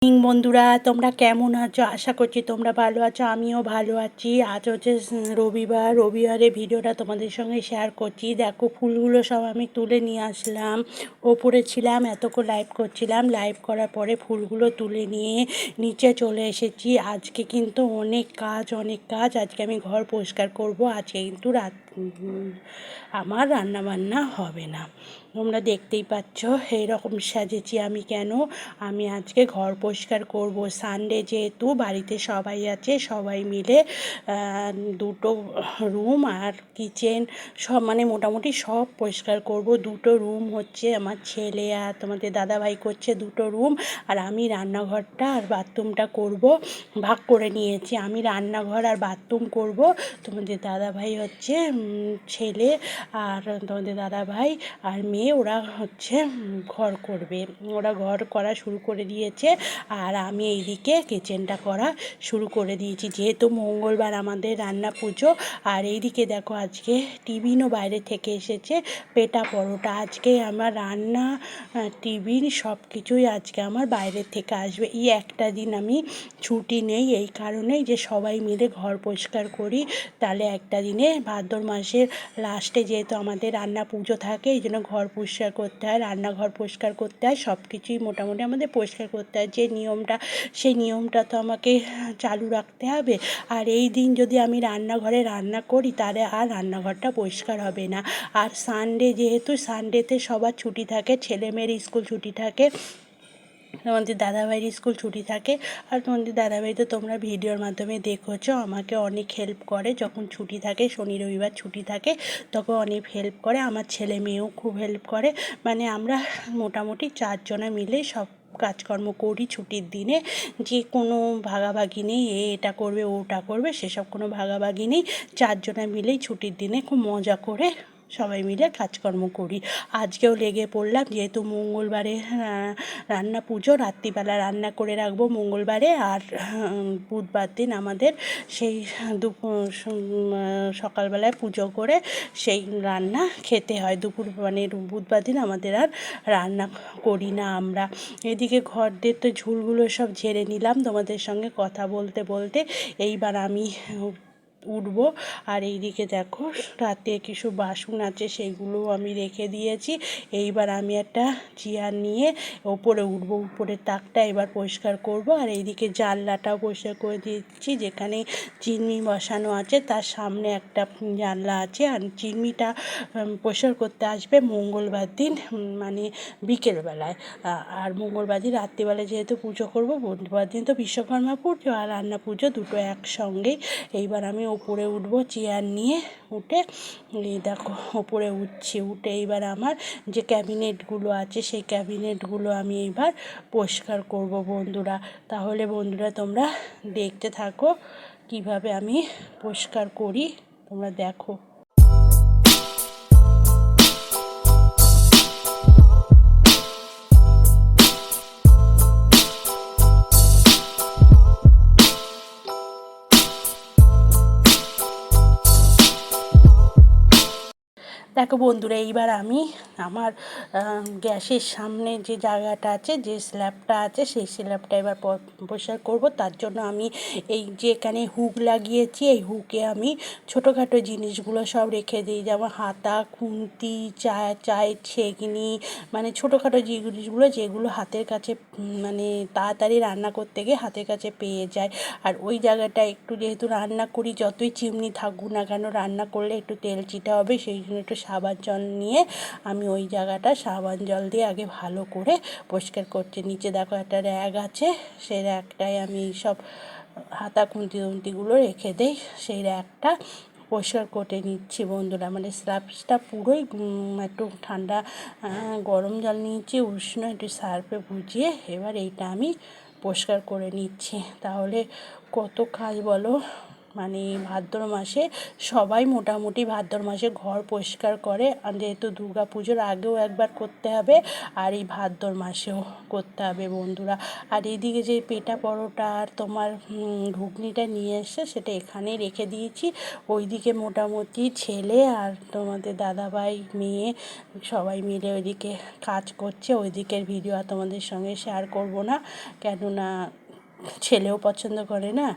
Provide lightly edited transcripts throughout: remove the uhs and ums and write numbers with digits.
বন্ধুরা, তোমরা কেমন আছো? আশা করছি তোমরা ভালো আছো। আমিও ভালো আছি। আজ হচ্ছে রবিবারে ভিডিওটা তোমাদের সঙ্গে শেয়ার করছি। দেখো, ফুলগুলো সব আমি তুলে নিয়ে আসলাম। ওপরে ছিলাম, এতক্ষণ লাইভ করছিলাম। লাইভ করার পরে ফুলগুলো তুলে নিয়ে নিচে চলে এসেছি। আজকে কিন্তু অনেক কাজ। আজকে আমি ঘর পরিষ্কার করব। আজকে কিন্তু আমার রান্নাবান্না হবে না। তোমরা দেখতেই পাচ্ছ এইরকম সাজেছি আমি। কেন? আমি আজকে ঘর পরিষ্কার করব। সানডে যেহেতু বাড়িতে সবাই আছে, সবাই মিলে দুটো রুম আর কিচেন সব মোটামুটি সব পরিষ্কার করব। দুটো রুম হচ্ছে আমার ছেলে আর তোমাদের দাদাভাই করছে দুটো রুম, আর আমি রান্নাঘরটা আর বাথরুমটা করব। ভাগ করে নিয়েছি। আমি রান্নাঘর আর বাথরুম করব, তোমাদের দাদাভাই হচ্ছে ছেলে আর তোমাদের দাদাভাই আর মেয়ে ওরা হচ্ছে ঘর করবে। ওরা ঘর করা শুরু করে দিয়েছে, আর আমি এইদিকে কিচেনটা করা শুরু করে দিয়েছি। যেহেতু মঙ্গলবার আমাদের রান্না পুজো। আর এইদিকে দেখো, আজকে টিফিনও বাইরে থেকে এসেছে, পেটা পরোটা। আজকে আমার রান্না, টিফিন সব কিছুই আজকে আমার বাইরের থেকে আসবে। এই একটা দিন আমি ছুটি নেই, এই কারণেই যে সবাই মিলে ঘর পরিষ্কার করি। তাহলে একটা দিনে ভাদ্র মাসের লাস্টে যেহেতু আমাদের রান্না পুজো থাকে, এই জন্য ঘর পরিষ্কার করতে হয়, রান্নাঘর পরিষ্কার করতে হয়, সব কিছুই মোটামুটি আমাদের পরিষ্কার করতে হয়। যে নিয়মটা, সেই নিয়মটা তো আমাকে চালু রাখতে হবে। আর এই দিন যদি আমি রান্নাঘরে রান্না করি, তাহলে আর রান্নাঘরটা পরিষ্কার হবে না। আর সানডে যেহেতু, সানডেতে সবার ছুটি থাকে, ছেলেমেয়ের স্কুল ছুটি থাকে, তোমাদের দাদাভাইয়ের স্কুল ছুটি থাকে। আর তোমাদের দাদাভাই তো তোমরা ভিডিওর মাধ্যমে দেখেছো, আমাকে অনেক হেল্প করে। যখন ছুটি থাকে, শনি রবিবার ছুটি থাকে, তখন অনেক হেল্প করে। আমার ছেলে মেয়েও খুব হেল্প করে। আমরা মোটামুটি চারজনে মিলে সব কাজকর্ম করি ছুটির দিনে। যে কোনো ভাগাভাগি নেই, এটা করবে ওটা করবে, সেসব কোনো ভাগাভাগি নেই। চারজনে মিলেই ছুটির দিনে খুব মজা করে সবাই মিলে কাজকর্ম করি। আজকেও লেগে পড়লাম, যেহেতু মঙ্গলবারে রান্না পুজো, রাত্রিবেলা রান্না করে রাখবো মঙ্গলবারে। আর বুধবার দিন আমাদের সেই সকালবেলায় পুজো করে সেই রান্না খেতে হয়। দুপুর বুধবার দিন আমাদের আর রান্না করি না আমরা। এদিকে ঘরদের তো ঝুলগুলো সব ঝেড়ে নিলাম তোমাদের সঙ্গে কথা বলতে বলতে। এইবার আমি উঠবো। আর এইদিকে দেখো, রাতে কিছু বাসন আছে, সেইগুলো আমি রেখে দিয়েছি। এইবার আমি একটা চেয়ার নিয়ে ওপরে উঠবো। উপরের তাকটা এবার পরিষ্কার করব। আর এইদিকে জানলাটাও পরিষ্কার করে দিচ্ছি। যেখানে চিমনি বসানো আছে, তার সামনে একটা জানলা আছে। আর চিমনিটা পরিষ্কার করতে আসবে মঙ্গলবার দিন, বিকেলবেলায়। আর মঙ্গলবার দিন রাত্রিবেলায় যেহেতু পুজো করব, বুধবার দিন তো বিশ্বকর্মা পুজো আর রান্না পুজো দুটো একসঙ্গেই। এইবার আমি ওপরে উঠবো চেয়ার নিয়ে। উঠে এই দেখো ওপরে উঠে এইবার আমার যে ক্যাবিনেটগুলো আছে, সেই ক্যাবিনেটগুলো আমি এইবার পরিষ্কার করব বন্ধুরা। তাহলে বন্ধুরা, তোমরা দেখতে থাকো কিভাবে আমি পরিষ্কার করি, তোমরা দেখো। দেখো বন্ধুরা, এইবার আমি আমার গ্যাসের সামনে যে জায়গাটা আছে, যে স্ল্যাবটা আছে, সেই স্ল্যাবটা এবার পরিষ্কার করব। তার জন্য আমি এই যে এখানে হুক লাগিয়েছি, এই হুকে আমি ছোটোখাটো জিনিসগুলো সব রেখে দিই। যেমন হাতা, খুন্তি, চায়ের ছেঁকনি, ছোটোখাটো জিনিসগুলো যেগুলো হাতের কাছে তাড়াতাড়ি রান্না করতে গিয়ে হাতের কাছে পেয়ে যায়। আর ওই জায়গাটা একটু, যেহেতু রান্না করি, যতই চিমনি থাকুক না কেন, রান্না করলে একটু তেল চিটা হবে, সেই জন্য একটু সাবান জল নিয়ে আমি ওই জায়গাটা সাবান জল দিয়ে আগে ভালো করে পরিষ্কার করছি। নিচে দেখো একটা র্যাগ আছে, সেই র্যাগটায় আমি সব হাতা খুন্তিগুলো রেখে দিই। সেই র্যাগটা পরিষ্কার করে নিচ্ছি বন্ধুরা। স্ল্যাবটা পুরোই একটু ঠান্ডা গরম জল নিয়েছি, উষ্ণ একটু সার্ফে ভুজিয়ে এবার এইটা আমি পরিষ্কার করে নিচ্ছি। তাহলে কত কাজ বলো, মানে ভাদ্র মাসে সবাই মোটামুটি ভাদ্র মাসে ঘর পরিষ্কার করে, যেহেতু দুর্গা পুজোর আগেও একবার করতে হবে আর এই ভাদ্র মাসেও করতে হবে বন্ধুরা। আর এইদিকে যে পেটা পরোটা আর তোমার ঘুগনিটা নিয়ে এসে সেটা এখানেই রেখে দিয়েছি। ওইদিকে মোটামুটি ছেলে আর তোমাদের দাদাভাই মেয়ে সবাই মিলে ওইদিকে কাজ করছে। ওই দিকের ভিডিও আর তোমাদের সঙ্গে শেয়ার করব না, কেননা ছেলেও পছন্দ করে না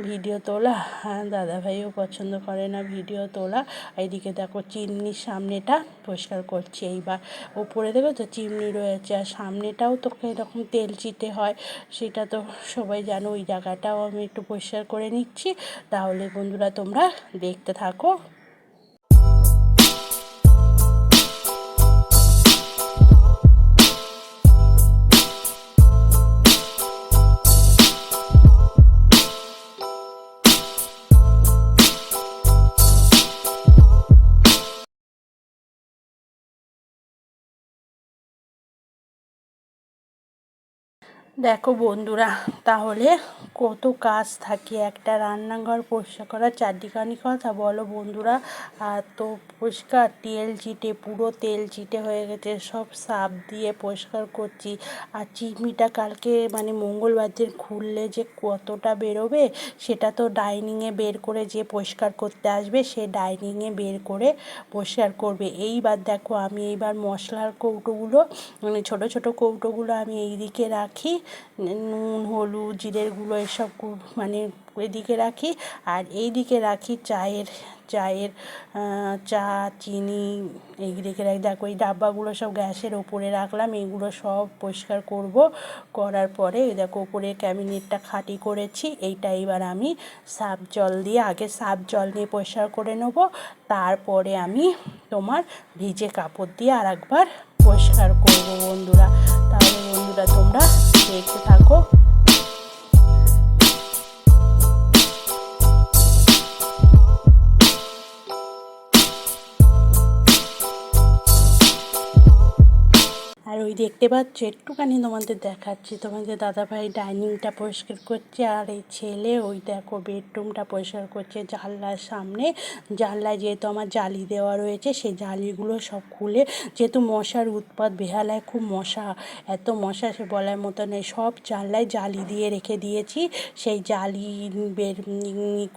ভিডিও তোলা, আর দাদাভাইও পছন্দ করে না ভিডিও তোলা। এইদিকে দেখো চিমনির সামনেটা পরিষ্কার করছি এইবার। উপরে দেখো তো চিমনি রয়েছে, আর সামনেটাও তো এরকম তেল চিটে হয়, সেটা তো সবাই জানো। ওই জায়গাটাও আমি একটু পরিষ্কার করে নিচ্ছি। তাহলে বন্ধুরা তোমরা দেখতে থাকো। দেখো বন্ধুরা, তাহলে কত কাজ থাকে একটা রান্নাঘর পরিষ্কার করার, চারদিখানি কথা বলো বন্ধুরা। আর তো পরিষ্কার তেল চিটে, পুরো তেল চিটে হয়ে গেছে, সব সার্ফ দিয়ে পরিষ্কার করছি। আর চিমনিটা কালকে মানে মঙ্গলবার দিন খুললে যে কতটা বেরোবে, সেটা তো ডাইনিংয়ে বের করে যে পরিষ্কার করতে আসবে সে ডাইনিংয়ে বের করে পরিষ্কার করবে। এইবার দেখো আমি এইবার মশলার কৌটোগুলো, মানে ছোটো ছোটো কৌটোগুলো আমি এইদিকে রাখি, নুন হলুদ জিরের গুঁড়ো এসব মানে এদিকে রাখি। আর এইদিকে রাখি চায়ের চায়ের চা চিনি এইদিকে রাখি। দেখো এই ডাব্বাগুলো সব গ্যাসের ওপরে রাখলাম, এগুলো সব পরিষ্কার করব। করার পরে দেখো ওপরে ক্যাবিনেটটা খাঁটি করেছি, এইটা এবার আমি সার্ফ জল দিয়ে, আগে সার্ফ জল দিয়ে পরিষ্কার করে নেব, তারপরে আমি তোমার ভিজে কাপড় দিয়ে আর একবার পরিষ্কার করব বন্ধুরা। তাহলে বন্ধুরা তোমরা দেখতে থাকো। আর ওই দেখতে পাচ্ছ একটুখানি তোমাদের দেখাচ্ছি, তোমাদের দাদাভাই ডাইনিংটা পরিষ্কার করছে, আর এই ছেলে ওই দেখো বেডরুমটা পরিষ্কার করছে। জানলার সামনে, জানলায় যেহেতু আমার জালি দেওয়া রয়েছে, সেই জালিগুলো সব খুলে, যেহেতু মশার উৎপাত বেহালায় খুব মশা, এত মশা সে বলার মতো নেই, সব জানলায় জালি দিয়ে রেখে দিয়েছি। সেই জালি বের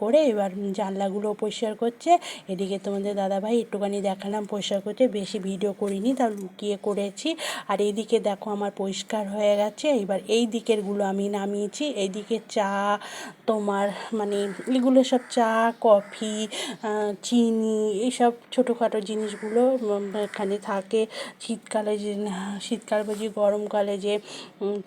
করে এবার জানলাগুলো পরিষ্কার করছে। এদিকে তোমাদের দাদাভাই একটুখানি দেখালাম পরিষ্কার করছে, বেশি ভিডিও করিনি, তা লুকিয়ে করেছি। আর এইদিকে দেখো আমার পরিষ্কার হয়ে গেছে। এবার এই দিকেরগুলো আমি নামিয়েছি। এইদিকে চা তোমার মানে এগুলো সব চা কফি চিনি এইসব ছোটোখাটো জিনিসগুলো এখানে থাকে। শীতকালে যে শীতকাল বলছি গরমকালে যে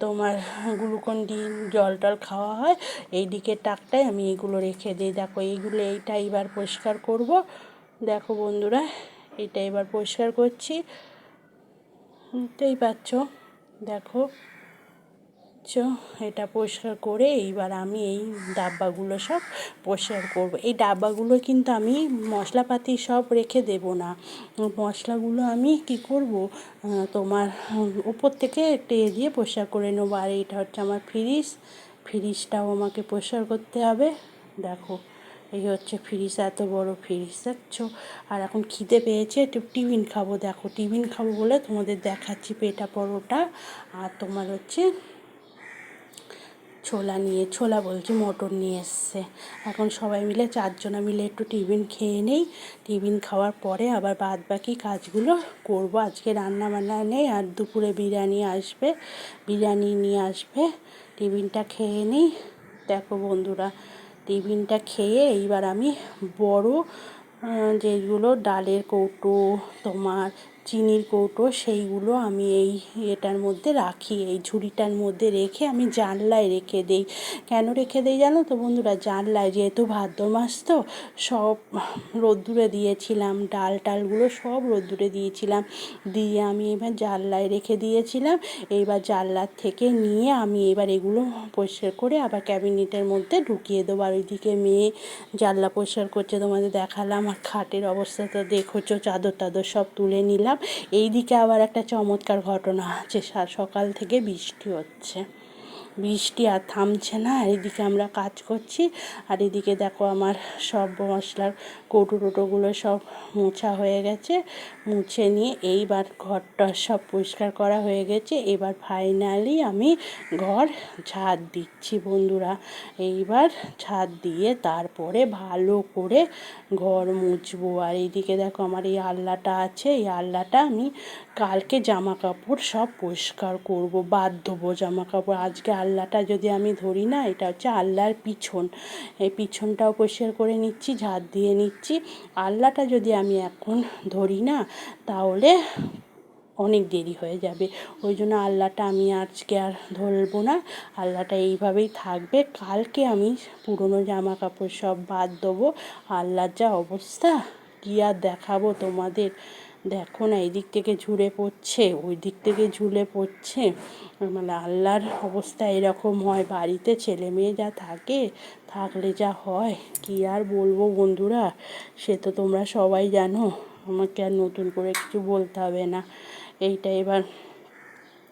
তোমার গ্লুকন ডি জল টল খাওয়া হয়, এই দিকের টাকটায় আমি এগুলো রেখে দিই। দেখো এইগুলো, এইটা এবার পরিষ্কার করব। দেখো বন্ধুরা, এটা এবার পরিষ্কার করছি, বুঝতেই পারছো। দেখো এটা পরিষ্কার করে এইবার আমি এই ডাব্বাগুলো সব পরিষ্কার করব। এই ডাব্বাগুলো কিন্তু আমি মশলাপাতি সব রেখে দেব না, মশলাগুলো আমি কি করব তোমার উপর থেকে টেয়ে দিয়ে পরিষ্কার করে নেবো। আর এইটা হচ্ছে আমার ফ্রিজটাও আমাকে পরিষ্কার করতে হবে। দেখো এই হচ্ছে ফ্রিজ, এত বড় ফ্রিজ দেখছো। আর এখন খিদে পেয়েছে, একটু টিফিন খাবো। দেখো টিফিন খাবো বলে তোমাদের দেখাচ্ছি পেটা পরোটা আর তোমার হচ্ছে ছোলা বলছি মটর নিয়ে এসছে। এখন সবাই মিলে চারজনা মিলে একটু টিফিন খেয়ে নেই, টিফিন খাওয়ার পরে আবার বাদ বাকি কাজগুলো করব। আজকে রান্না বান্না নেই, আর দুপুরে বিরিয়ানি নিয়ে আসবে। টিফিনটা খেয়ে নিই। দেখো বন্ধুরা, টিফিনটা খেয়ে এইবার আমি বড় যেগুলো ডালের কৌটো তোমার চিনির কৌটো, সেইগুলো আমি এই এটার মধ্যে রাখি, এই ঝুড়িটার মধ্যে রেখে আমি জানলায় রেখে দিই। কেন রেখে দিই জানো তো বন্ধুরা? জানলায় যেহেতু ভাদ্র মাস তো সব রোদ্দুরে দিয়েছিলাম, ডাল টালগুলো সব রোদ্দুরে দিয়েছিলাম, দিয়ে আমি এবার জানলায় রেখে দিয়েছিলাম। এইবার জানলার থেকে নিয়ে আমি এবার এগুলো পরিষ্কার করে আবার ক্যাবিনেটের মধ্যে ঢুকিয়ে দেবো। আর ওইদিকে মেয়ে জানলা পরিষ্কার করছে, তোমাদের দেখালাম। আর খাটের অবস্থাটা দেখছো, চাদর টাদর সব তুলে নিলাম। এই দিকে আবার একটা চমৎকার ঘটনা আছে, সকাল থেকে বৃষ্টি হচ্ছে। বৃষ্টি আর থামছে না। আর এদিকে আমরা কাজ করছি, আর এদিকে দেখো আমার সব মশলার কৌটো টোটোগুলো সব মোছা হয়ে গেছে। মুছে নিয়ে এইবার ঘরটা সব পরিষ্কার করা হয়ে গেছে। এবার ফাইনালি আমি ঘর ঝাড় দিচ্ছি বন্ধুরা। এইবার ঝাড় দিয়ে তারপরে ভালো করে ঘর মুছবো। আর এইদিকে দেখো আমার এই আলনাটা আছে, এই আলনাটা আমি কালকে জামা কাপড় সব পরিষ্কার করব, বাদ দেবো জামা কাপড়। আজকে আলনাটা যদি আমি ধরি না, এটা হচ্ছে আলনার পিছন, এই পিছনটাও পরিষ্কার করে নিচ্ছি, ঝাড় দিয়ে নিচ্ছি। আলনাটা যদি আমি এখন ধরি না তাহলে অনেক দেরি হয়ে যাবে, ওই জন্য আলনাটা আমি আজকে আর ধরবো না, আলনাটা এইভাবেই থাকবে। কালকে আমি পুরনো জামা কাপড় সব বাদ দেবো। আলনার যা অবস্থা কী আর দেখাবো তোমাদের, দেখো না, এদিক থেকে ঝুলে পড়ছে, ওই দিক থেকে ঝুলে পড়ছে। মানে আল্লাহর অবস্থা এরকম হয়, বাড়িতে ছেলে মেয়ে যা থাকলে যা হয় কী আর বলবো বন্ধুরা, সে তো তোমরা সবাই জানো, আমাকে আর নতুন করে কিছু বলতে হবে না। এইটা এবার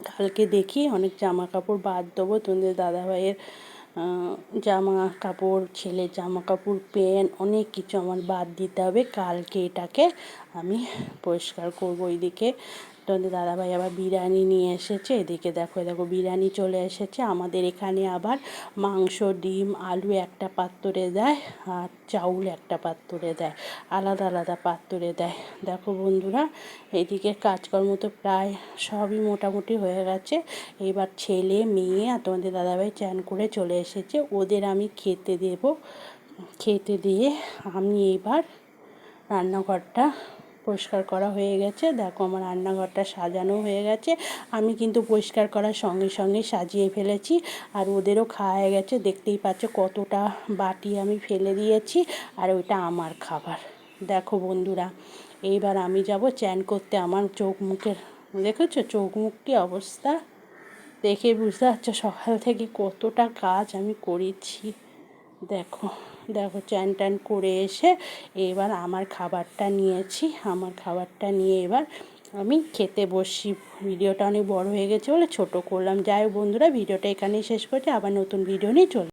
কালকে দেখি অনেক জামা কাপড় বাদ দেবো, তোমাদের দাদাভাইয়ের জামা কাপড়, ছেলের জামা কাপড়, প্যান্ট, অনেক কিছু আমার বাদ দিতে হবে। কালকে এটাকে আমি পরিষ্কার করবো। এইদিকে তোমাদের দাদাভাই আবার বিরিয়ানি নিয়ে এসেছে, এদিকে দেখো বিরিয়ানি চলে এসেছে। আমাদের এখানে আবার মাংস, ডিম, আলু একটা পাত্রে দেয়, আর চাউল একটা পাত্রে দেয়, আলাদা আলাদা পাত্রে দেয়। দেখো বন্ধুরা, এদিকে কাজকর্ম তো প্রায় সবই মোটামুটি হয়ে গেছে। এবার ছেলে মেয়ে আর তোমাদের দাদাভাই চান করে চলে এসেছে, ওদের আমি খেতে দেব। খেতে দিয়ে আমি এবার রান্নাঘরটা পরিষ্কার করা হয়ে গেছে। দেখো আমার রান্নাঘরটা সাজানো হয়ে গেছে, আমি কিন্তু পরিষ্কার করার সঙ্গে সঙ্গে সাজিয়ে ফেলেছি। আর ওদেরও খাওয়া গেছে, দেখতেই পাচ্ছ কতটা বাটি আমি ফেলে দিয়েছি, আর ওইটা আমার খাবার। দেখো বন্ধুরা, এইবার আমি যাব চ্যান করতে। আমার চোখ মুখের দেখেছো চোখ মুখ কী অবস্থা, দেখে বুঝতে পারছো সকাল থেকে কতটা কাজ আমি করেছি। দেখো দেখো চ্যান ট্যান করে এসে এবার আমার খাবারটা নিয়েছি, আমার খাবারটা নিয়ে এবার আমি খেতে বসি। ভিডিওটা অনেক বড় হয়ে গেছে বলে ছোট করলাম। যাই হোক বন্ধুরা, ভিডিওটা এখানেই শেষ করছি, আবার নতুন ভিডিও নিয়ে চলে